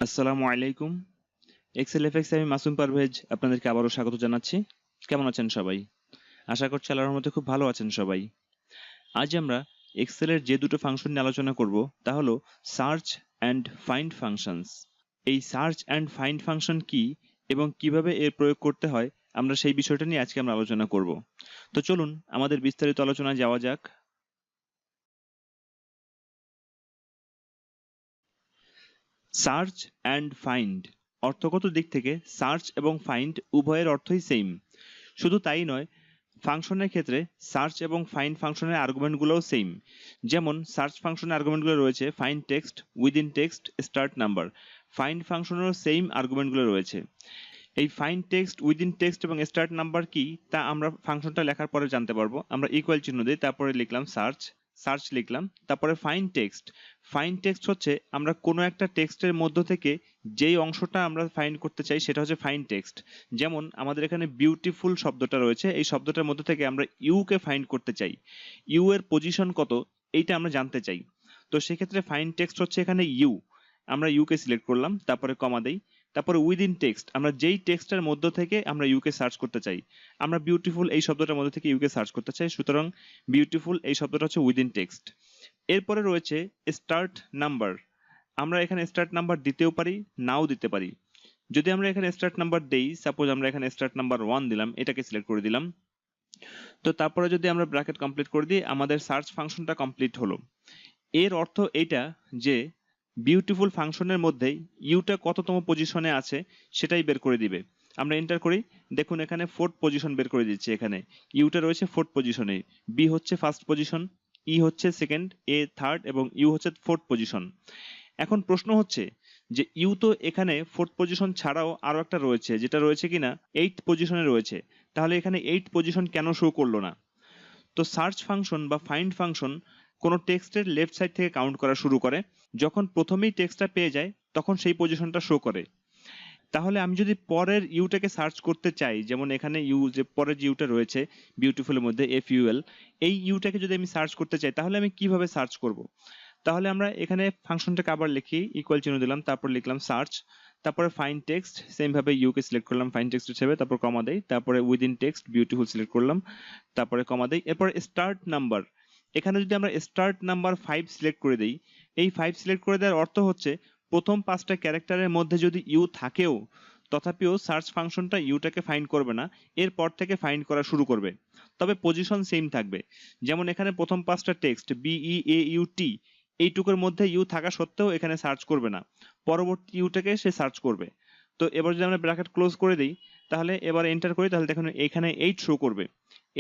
আসসালামু আলাইকুম। Excel FX আমি মাসুম পারভেজ আপনাদেরকে আবারও স্বাগত জানাচ্ছি। কেমন আছেন সবাই? আশা করছি আল্লাহর রহমতে খুব ভালো আছেন সবাই। আজ আমরা এক্সেলের যে দুটো ফাংশন নিয়ে আলোচনা করব তা হলো সার্চ অ্যান্ড ফাইন্ড ফাংশনস। এই সার্চ অ্যান্ড ফাইন্ড ফাংশন কি এবং কিভাবে এর প্রয়োগ করতে হয় আমরা সেই বিষয়টা নিয়ে আজকে আমরা আলোচনা করব। তো চলুন আমাদের বিস্তারিত আলোচনায় যাওয়া যাক। সার্চ অ্যান্ড ফাইন্ড অর্থগত দিক থেকে সার্চ এবং ফাইন্ড উভয়ের অর্থই সেম। শুধু তাই নয়, ফাংশনের ক্ষেত্রে সার্চ এবং ফাইন্ড ফাংশনের আর্গুমেন্টগুলোও সেম। যেমন সার্চ ফাংশনের আর্গুমেন্টগুলো রয়েছে find text, within text, start number. Find ফাংশনেরও সেম আর্গুমেন্টগুলো রয়েছে। এই ফাইন্ড টেক্সট, উইদিন টেক্সট এবং স্টার্ট নাম্বার কি তা আমরা ফাংশনটা লেখার পরে জানতে পারবো। আমরা ইকুয়াল চিহ্ন দিই, তারপরে লিখলাম সার্চ লিখলাম, তারপরে ফাইন্ড টেক্সট। ফাইন্ড টেক্সট হচ্ছে আমরা কোনো একটা টেক্সটের মধ্য থেকে যেই অংশটা আমরা ফাইন্ড করতে চাই সেটা হচ্ছে ফাইন্ড টেক্সট। যেমন আমাদের এখানে বিউটিফুল শব্দটা রয়েছে, এই শব্দটার মধ্য থেকে আমরা ইউ কে ফাইন্ড করতে চাই। ইউ এর পজিশন কত এইটা আমরা জানতে চাই। তো সেক্ষেত্রে ফাইন্ড টেক্সট হচ্ছে এখানে ইউ। আমরা ইউ কে সিলেক্ট করলাম, তারপরে কমা দেই, তারপরে উইদিন টেক্সট আমরা যেই টেক্সটের মধ্য থেকে আমরা ইউকে সার্চ করতে চাই। আমরা বিউটিফুল এই শব্দটার মধ্যে থেকে ইউকে সার্চ করতে চাই, সুতরাং বিউটিফুল এই শব্দটা হচ্ছে উইদিন টেক্সট। এরপরে রয়েছে স্টার্ট নাম্বার। আমরা এখানে স্টার্ট নাম্বার দিতেও পারি, নাও দিতে পারি। যদি আমরা এখানে স্টার্ট নাম্বার দেই, সাপোজ আমরা এখানে স্টার্ট নাম্বার 1 দিলাম, এটাকে সিলেক্ট করে দিলাম। তো তারপরে যদি আমরা ব্র্যাকেট কমপ্লিট করে দিই, আমাদের সার্চ ফাংশনটা কমপ্লিট হলো। এর অর্থ এটা যে বিউটিফুল ফাংশনের মধ্যে ইউটা কততম পজিশনে আছে সেটাই বের করে দিবে। আমরা এন্টার করি, দেখুন এখানে 4th পজিশন বের করে দিচ্ছে। এখানে ইউটা রয়েছে 4th পজিশনে, বি হচ্ছে ফার্স্ট পজিশন, ই হচ্ছে সেকেন্ড, এ থার্ড এবং ইউ হচ্ছে 4th পজিশন। এখন প্রশ্ন হচ্ছে যে ইউ তো এখানে 4th পজিশন ছাড়াও আরো একটা রয়েছে, যেটা রয়েছে কিনা 8th পজিশনে রয়েছে। তাহলে এখানে 8th পজিশন কেন শো করলো না? তো সার্চ ফাংশন বা ফাইন্ড ফাংশন কোনো টেক্সটের লেফট সাইড থেকে কাউন্ট করা শুরু করে। যখন প্রথমেই টেক্সটটা পেয়ে যায় তখন সেই পজিশনটা শো করে। তাহলে আমি যদি পরের ইউটাকে সার্চ করতে চাই, যেমন এখানে ইউ, যে পরের যে ইউটা রয়েছে বিউটিফুলের মধ্যে এফইউএল, এই ইউটাকে যদি আমি সার্চ করতে চাই তাহলে আমি কিভাবে সার্চ করব? তাহলে আমরা এখানে ফাংশনটাকে আবার লিখি, ইকুয়াল চিহ্ন দিলাম, তারপর লিখলাম সার্চ, তারপরে ফাইন্ড টেক্সট, সেম ভাবে ইউ কে সিলেক্ট করলাম ফাইন্ড টেক্সট হিসেবে, তারপর কমা দেই, তারপরে উইদিন টেক্সট বিউটিফুল সিলেক্ট করলাম, তারপরে কমা দেই। এরপর স্টার্ট নাম্বার, এখানে যদি আমরা স্টার্ট নাম্বার 5 সিলেক্ট করে দেই, এই 5 সিলেক্ট করে দেওয়ার অর্থ হচ্ছে প্রথম 5টা ক্যারেক্টারের মধ্যে যদি ইউ থাকেও তথাপিও সার্চ ফাংশনটা ইউটাকে ফাইন্ড করবে না, এরপর থেকে ফাইন্ড করা শুরু করবে। তবে পজিশন সেম থাকবে। যেমন এখানে প্রথম 5টা text B E A U T, এইটুকুর মধ্যে ইউ থাকা সত্ত্বেও এখানে সার্চ করবে না, পরবর্তী ইউটাকে সে সার্চ করবে। তো এবার যদি আমরা ব্র্যাকেট ক্লোজ করে দিই, তাহলে এবার এন্টার করি, তাহলে দেখুন এখানে 8 শো করবে।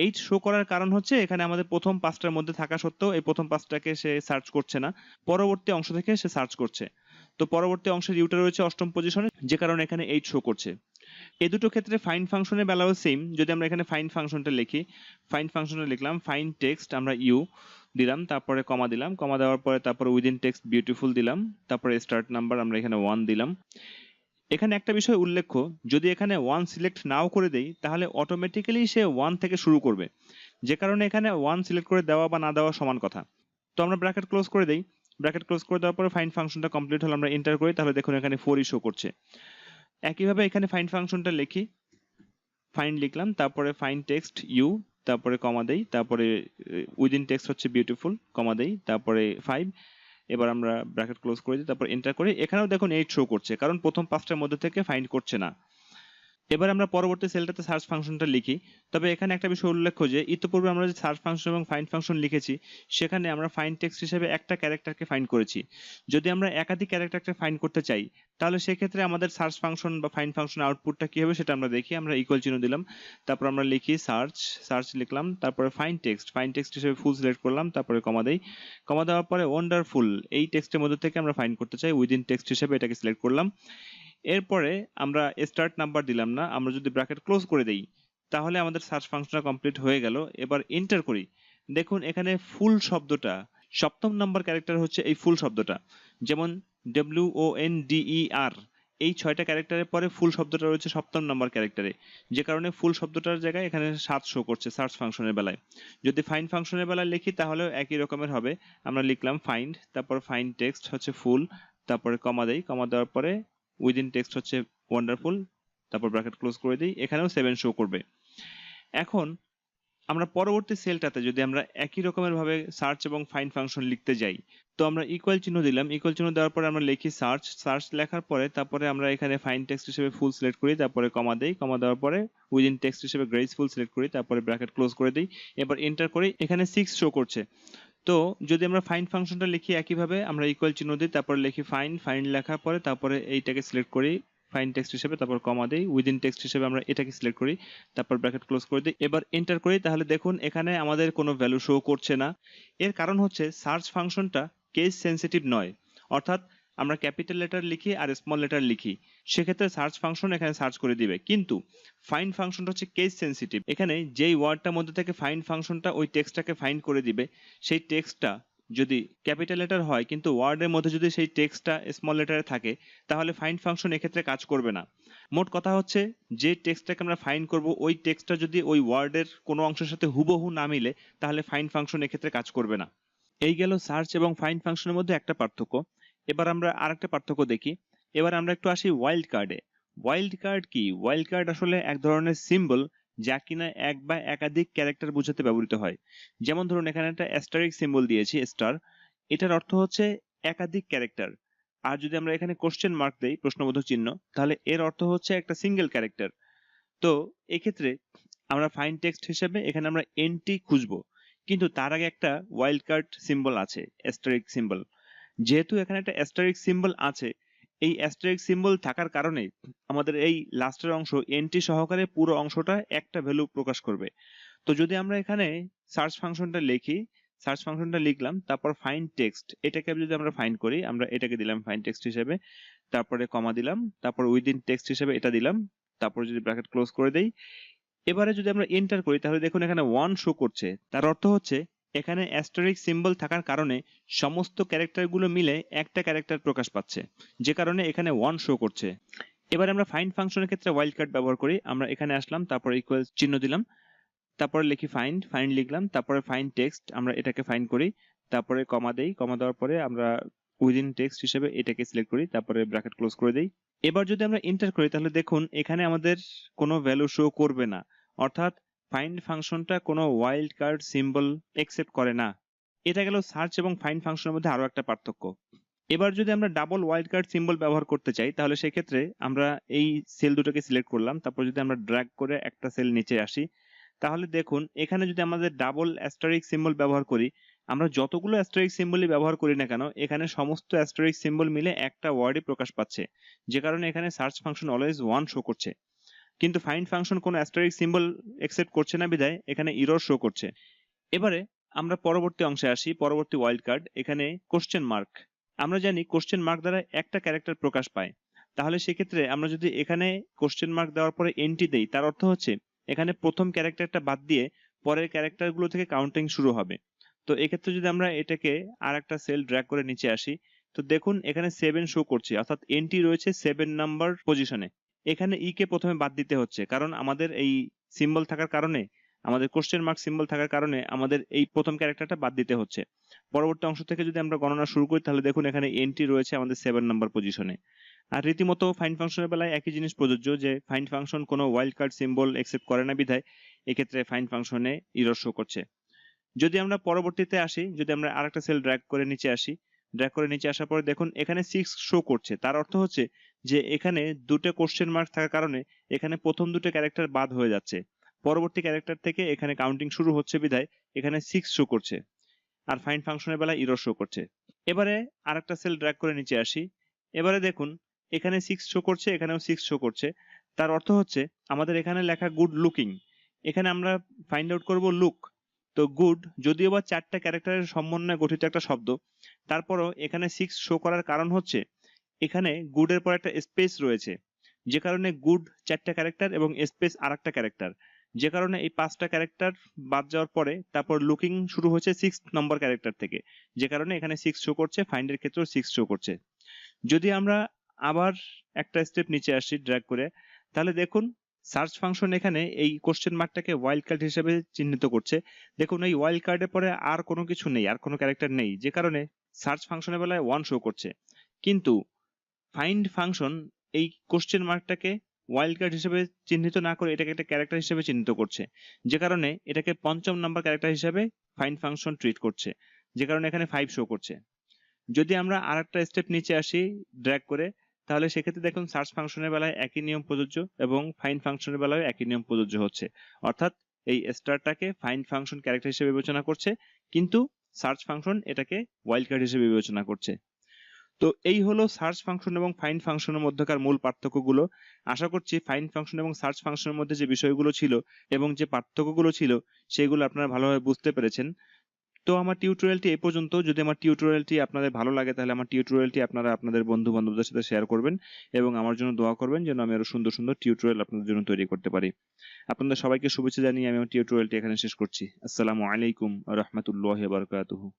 8 শো করার কারণ হচ্ছে এখানে আমাদের প্রথম 5টার মধ্যে থাকা সত্ত্বেও এই প্রথম 5টাকে সে সার্চ করছে না, পরবর্তী অংশ থেকে সে সার্চ করছে। তো পরবর্তী অংশের ইউটা রয়েছে 8ম পজিশনে, যে কারণে এখানে 8 শো করছে। এই দুটো ক্ষেত্রে ফাইন্ড ফাংশনের বেলাও সেম। যদি আমরা এখানে ফাইন্ড ফাংশনটা লিখি, ফাইন্ড ফাংশনে লিখলাম ফাইন্ড টেক্সট, আমরা ইউ দিলাম, তারপরে কমা দিলাম, কমা দেওয়ার পরে তারপরে উইদিন টেক্সট বিউটিফুল দিলাম, তারপরে স্টার্ট নাম্বার আমরা এখানে 1 দিলাম। এখানে একটা বিষয় উল্লেখ্য, যদি এখানে 1 সিলেক্ট নাও করে দেই তাহলে অটোমেটিক্যালি সে 1 থেকে শুরু করবে, যে কারণে এখানে 1 সিলেক্ট করে দেওয়া বা না দেওয়া সমান কথা। তো আমরা ব্র্যাকেট ক্লোজ করে দেই, ব্র্যাকেট ক্লোজ করে দেওয়ার পরে ফাইন্ড ফাংশনটা কমপ্লিট হলো, আমরা এন্টার করি, তাহলে দেখুন এখানে 4 শো করছে। একইভাবে এখানে ফাইন্ড ফাংশনটা লিখি, ফাইন্ড লিখলাম, তারপরে ফাইন্ড টেক্সট ইউ, তারপরে কমা দেই, তারপরে উইদিন টেক্সট হচ্ছে বিউটিফুল, কমা দেই, তারপরে 5। এবার আমরা ব্র্যাকেট ক্লোজ করে দিই, তারপর এন্টার করি। এখানেও দেখুন 8 শো করছে, কারণ প্রথম 5টার মধ্যে থেকে ফাইন্ড করছে না। এবার আমরা পরবর্তী সেলটাতে সার্চ ফাংশনটা লিখি। তবে এখানে একটা বিষয় উল্লেখ্য যে ইতিপূর্বে আমরা যে সার্চ ফাংশন এবং ফাইন্ড ফাংশন লিখেছি সেখানে আমরা ফাইন্ড টেক্সট হিসেবে একটা ক্যারেক্টারকে ফাইন্ড করেছি। যদি আমরা একাধিক ক্যারেক্টারকে ফাইন্ড করতে চাই তাহলে সেক্ষেত্রে আমাদের সার্চ ফাংশন বা ফাইন্ড ফাংশন আউটপুটটা কি হবে সেটা আমরা দেখি। আমরা ইকুয়াল চিহ্ন দিলাম, তারপর আমরা লিখি সার্চ লিখলাম, তারপরে ফাইন্ড টেক্সট হিসেবে ফুল সিলেক্ট করলাম, তারপরে কমা দেই, কমা দেওয়ার পরে ওয়ান্ডারফুল এই টেক্সটের মধ্যে থেকে আমরা ফাইন্ড করতে চাই, উইদিন টেক্সট হিসেবে এটাকে সিলেক্ট করলাম। এরপরে আমরা স্টার্ট নাম্বার দিলাম না, আমরা যদি ব্র্যাকেট ক্লোজ করে দেই তাহলে আমাদের সার্চ ফাংশনটা কমপ্লিট হয়ে গেল। এবার এন্টার করি, দেখুন এখানে ফুল শব্দটা 7ম নাম্বার ক্যারেক্টার হচ্ছে এই ফুল শব্দটা। যেমন WONDER, এই 6টা ক্যারেক্টারের পরে ফুল শব্দটা রয়েছে 7ম নাম্বার ক্যারেক্টারে, যে কারণে ফুল শব্দটার জায়গায় এখানে 7 শো করছে সার্চ ফাংশনের বেলায়। যদি ফাইন্ড ফাংশনের বেলায় লিখি তাহলেও একই রকমের হবে। আমরা লিখলাম ফাইন্ড, তারপর ফাইন্ড টেক্সট হচ্ছে ফুল, তারপরে কমা দেই, কমা দেওয়ার পরে উইদিন টেক্সট হচ্ছে ওয়ান্ডারফুল, তারপর ব্র্যাকেট ক্লোজ করে দিই, এখানেও 7 শো করবে। এখন আমরা পরবর্তী সেলটাতে যদি আমরা একই রকমের ভাবে সার্চ এবং ফাইন্ড ফাংশন লিখতে যাই, তো আমরা ইকুয়াল চিহ্ন দিলাম, ইকুয়াল চিহ্ন দেওয়ার পরে আমরা লিখি সার্চ, সার্চ লেখার পরে তারপরে আমরা এখানে ফাইন্ড টেক্সট হিসেবে ফুল সিলেক্ট করি, তারপরে কমা দেই, কমা দেওয়ার পরে উইদিন টেক্সট হিসেবে গ্রেসফুল সিলেক্ট করি, তারপরে ব্র্যাকেট ক্লোজ করে দিই, এবার এন্টার করি, এখানে 6 শো করছে। তো যদি আমরা ফাইন্ড ফাংশনটা লিখি একইভাবে আমরা ইকুয়াল চিহ্ন দিই, তারপরে লিখি ফাইন্ড, ফাইন্ড লেখার পরে তারপরে এইটাকে সিলেক্ট করি ফাইন্ড টেক্সট হিসেবে, তারপর কমা দেই, উইদিন টেক্সট হিসেবে আমরা এটাকে সিলেক্ট করি, তারপর ব্র্যাকেট ক্লোজ করে দিই, এবার এন্টার করি। তাহলে দেখুন এখানে আমাদের কোনো ভ্যালু শো করছে না। এর কারণ হচ্ছে সার্চ ফাংশনটা কেস সেনসিটিভ নয়, অর্থাৎ আমরা ক্যাপিটাল লেটার লিখি আর স্মল লেটার লিখি, সেক্ষেত্রে সার্চ ফাংশন এখানে সার্চ করে দিবে। কিন্তু ফাইন্ড ফাংশনটা হচ্ছে কেস সেনসিটিভ, এখানে যেই ওয়ার্ডটার মধ্যে থেকে ফাইন্ড ফাংশনটা ওই টেক্সটটাকে ফাইন্ড করে দিবে, সেই টেক্সটটা যদি ক্যাপিটাল লেটার হয় কিন্তু ওয়ার্ডের মধ্যে যদি সেই টেক্সটটা স্মল লেটারে থাকে, তাহলে ফাইন্ড ফাংশন এক্ষেত্রে কাজ করবে না। মোট কথা হচ্ছে যে টেক্সটটাকে আমরা ফাইন্ড করব ওই টেক্সটটা যদি ওই ওয়ার্ডের কোনো অংশের সাথে হুবহু না মিলে, তাহলে ফাইন্ড ফাংশন এক্ষেত্রে কাজ করবে না। এই গেল সার্চ এবং ফাইন্ড ফাংশনের মধ্যে একটা পার্থক্য। এবার আমরা আরেকটা পার্থক্য দেখি। এবার আমরা একটু আসি ওয়াইল্ড কার্ডে। ওয়াইল্ড কার্ড কি? ওয়াইল্ড কার্ড আসলে এক ধরনের সিম্বল যা কিনা এক বা একাধিক ক্যারেক্টার বোঝাতে ব্যবহৃত হয়। যেমন ধরুন এখানে একটা অ্যাস্টারিক সিম্বল দিয়েছি, স্টার, এটার অর্থ হচ্ছে একাধিক ক্যারেক্টার। আর যদি আমরা এখানে কোশ্চেন মার্ক দেই, প্রশ্নবোধক চিহ্ন, তাহলে এর অর্থ হচ্ছে একটা সিঙ্গেল ক্যারেক্টার। তো এক্ষেত্রে আমরা ফাইন্ড টেক্সট হিসেবে এখানে আমরা এনটি খুঁজবো, কিন্তু তার আগে একটা ওয়াইল্ড কার্ড সিম্বল আছে, অ্যাস্টারিক সিম্বল। যেহেতু এখানে একটা অ্যাস্টারিক সিম্বল আছে, এই অ্যাস্টারিক সিম্বল থাকার কারণে আমাদের এই লাস্টের অংশ এনটি সহকারে পুরো অংশটা একটা ভ্যালু প্রকাশ করবে। তো যদি আমরা এখানে সার্চ ফাংশনটা লিখি, সার্চ ফাংশনটা লিখলাম, তারপর ফাইন্ড টেক্সট, এটাকে যদি আমরা ফাইন্ড করি, আমরা এটাকে দিলাম ফাইন্ড টেক্সট হিসেবে, তারপরে কমা দিলাম, তারপর উইদিন টেক্সট হিসেবে এটা দিলাম, তারপর যদি ব্র্যাকেট ক্লোজ করে দেই, এবারে যদি আমরা এন্টার করি, তাহলে দেখুন এখানে 1 শো করছে। তার অর্থ হচ্ছে এখানে অ্যাস্টারিক সিম্বল থাকার কারণে সমস্ত ক্যারেক্টারগুলো মিলে একটা ক্যারেক্টার প্রকাশ পাচ্ছে, যে কারণে এখানে 1 শো করছে। এবার আমরা ফাইন্ড ফাংশনের ক্ষেত্রে ওয়াইল্ড কার্ড ব্যবহার করি। আমরা এখানে আসলাম, তারপর ইকুয়াল চিহ্ন দিলাম, তারপরে লিখি ফাইন্ড, ফাইন্ড লিখলাম, তারপরে ফাইন্ড টেক্সট, আমরা এটাকে ফাইন্ড করি, তারপরে কমা দেই, কমা দেওয়ার পরে আমরা উইদিন টেক্সট হিসেবে এটাকে সিলেক্ট করি, তারপরে ব্র্যাকেট ক্লোজ করে দেই। এবার যদি আমরা এন্টার করি, তাহলে দেখুন এখানে আমাদের কোনো ভ্যালু শো করবে না, অর্থাৎ ফাইন্ড ফাংশনটা কোনো ওয়াইল্ড কার্ড সিম্বল একসেপ্ট করে না। এটা গেল সার্চ এবং ফাইন্ড ফাংশনের মধ্যে আরো একটা পার্থক্য। এবার যদি আমরা ডাবল ওয়াইল্ড কার্ড সিম্বল ব্যবহার করতে চাই, তাহলে সেক্ষেত্রে আমরা এই সেল দুটোকে সিলেক্ট করলাম, তারপর যদি আমরা ড্র্যাগ করে একটা সেল নিচে আসি, তাহলে দেখুন এখানে যদি আমাদের ডাবল অ্যাস্টারিক সিম্বল ব্যবহার করি, আমরা যতগুলো অ্যাস্টারিক সিম্বলই ব্যবহার করি না কেন, এখানে সমস্ত অ্যাস্টারিক সিম্বল মিলে একটা ওয়ার্ডই প্রকাশ পাচ্ছে, যে কারণে এখানে সার্চ ফাংশন অলওয়েজ 1 শো করছে। কিন্তু ফাইন্ড ফাংশন কোনো অ্যাস্টারিক সিম্বল একসেপ্ট করছে না বিধায় এখানে ইরর শো করছে। এবারে আমরা পরবর্তী অংশে আসি, পরবর্তী ওয়াইল্ড কার্ড, এখানে কোশ্চেন মার্ক। আমরা জানি কোশ্চেন মার্ক দ্বারা একটা ক্যারেক্টার প্রকাশ পায়, তাহলে সেক্ষেত্রে আমরা যদি এখানে কোশ্চেন মার্ক দেওয়ার পরে এন্টি দেই, তার অর্থ হচ্ছে এখানে প্রথম ক্যারেক্টারটা বাদ দিয়ে পরের ক্যারেক্টারগুলো থেকে কাউন্টিং শুরু হবে। তো এক্ষেত্রে যদি আমরা এটাকে আর একটা সেল ড্র্যাগ করে নিচে আসি, তো দেখুন এখানে 7 শো করছে, অর্থাৎ এন্টি রয়েছে 7 নাম্বার পজিশনে। এখানে ই কে প্রথমে বাদ দিতে হচ্ছে, কারণ আমাদের এই সিম্বল থাকার কারণে, আমাদের কোশ্চেন মার্ক সিম্বল থাকার কারণে আমাদের এই প্রথম ক্যারেক্টারটা বাদ দিতে হচ্ছে। পরবর্তী অংশ থেকে যদি আমরা গণনা শুরু করি, তাহলে দেখুন এখানে এন্টি রয়েছে আমাদের 7 নাম্বার পজিশনে। আর রীতিমতো ফাইন্ড ফাংশনের বেলায় একই জিনিস প্রযোজ্য, যে ফাইন্ড ফাংশন কোনো ওয়াইল্ড কার্ড সিম্বল একসেপ্ট করে না বিধায় এক্ষেত্রে ফাইন্ড ফাংশনে ইরর শো করছে। যদি আমরা পরবর্তীতে আসি, যদি আমরা আরেকটা সেল ড্র্যাগ করে নিচে আসি, ড্র্যাগ করে নিচে আসার পরে দেখুন এখানে 6 শো করছে, তার অর্থ হচ্ছে যে এখানে দুটো কোশ্চেন মার্ক থাকার কারণে এখানে প্রথম দুটো ক্যারেক্টার বাদ হয়ে যাচ্ছে, পরবর্তী ক্যারেক্টার থেকে এখানে কাউন্টিং শুরু হচ্ছে বিধায় এখানে 6 শো করছে, আর ফাইন্ড ফাংশনের বেলায় ইরর শো করছে। এবারে আরেকটা সেল ড্র্যাগ করে নিচে আসি, এবারে দেখুন এখানে 6 শো করছে, এখানেও 6 শো করছে, তার অর্থ হচ্ছে আমাদের এখানে লেখা গুড লুকিং, এখানে আমরা ফাইন্ড আউট করব লুক। তো গুড যদিও বা 4টা ক্যারেক্টারের সমন্বয়ে গঠিত একটা শব্দ, তারপরও এখানে 6 শো করার কারণ হচ্ছে এখানে গুডের পর একটা স্পেস রয়েছে, যে কারণে গুড 4টা ক্যারেক্টার এবং স্পেস আরেকটা ক্যারেক্টার, যে কারণে এই 5টা ক্যারেক্টার বাদ যাওয়ার পরে তারপর লুকিং শুরু হচ্ছে 6 নম্বর ক্যারেক্টার থেকে, যে কারণে এখানে 6 শো করছে, ফাইন্ডের ক্ষেত্রেও 6 শো করছে। যদি আমরা আবার একটা স্টেপ নিচে আসি ড্র্যাগ করে, তাহলে দেখুন সার্চ ফাংশন এখানে এই কোশ্চেন মার্কটাকে ওয়াইল্ড কার্ড হিসেবে চিহ্নিত করছে। দেখুন এই ওয়াইল্ড কার্ডের পরে আর কোনো কিছু নেই, আর কোনো ক্যারেক্টার নেই, যে কারণে সার্চ ফাংশনের বেলায় 1 শো করছে। কিন্তু ফাইন্ড ফাংশন এই কোশ্চেন মার্কটাকে ওয়াইল্ড কার্ড হিসেবে চিহ্নিত না করে এটাকে একটা ক্যারেক্টার হিসেবে চিহ্নিত করছে, যে কারণে এটাকে পঞ্চম নাম্বার ক্যারেক্টার হিসেবে ফাইন্ড ফাংশন ট্রিট করছে, যে কারণে এখানে 5 শো করছে। যদি আমরা আরেকটা স্টেপ নিচে আসি ড্র্যাগ করে, তাহলে সেক্ষেত্রে দেখুন সার্চ ফাংশনের বেলায় একই নিয়ম প্রযোজ্য এবং ফাইন্ড ফাংশনের বেলায় একই নিয়ম প্রযোজ্য হচ্ছে। অর্থাৎ এই স্টারটাকে ফাইন্ড ফাংশন ক্যারেক্টার হিসেবে বিবেচনা করছে, কিন্তু সার্চ ফাংশন এটাকে ওয়াইল্ড কার্ড হিসেবে বিবেচনা করছে। তো এই হলো সার্চ ফাংশন এবং ফাইন্ড ফাংশনের মধ্যকার মূল পার্থক্যগুলো। আশা করছি ফাইন্ড ফাংশন এবং সার্চ ফাংশনের মধ্যে যে বিষয়গুলো ছিল এবং যে পার্থক্যগুলো ছিল সেগুলো আপনারা ভালোভাবে বুঝতে পেরেছেন। তো আমার টিউটোরিয়ালটি এই পর্যন্ত। যদি আমার টিউটোরিয়ালটি আপনাদের ভালো লাগে তাহলে আমার টিউটোরিয়ালটি আপনারা আপনাদের বন্ধু বান্ধবদের সাথে শেয়ার করবেন এবং আমার জন্য দোয়া করবেন যেন আমি আরো সুন্দর সুন্দর টিউটোরিয়াল আপনাদের জন্য তৈরি করতে পারি। আপনাদের সবাইকে শুভেচ্ছা জানিয়ে আমি আমার টিউটোরিয়ালটি এখানে শেষ করছি। আসসালামু আলাইকুম ওয়া রাহমাতুল্লাহি ওয়া বারাকাতুহু।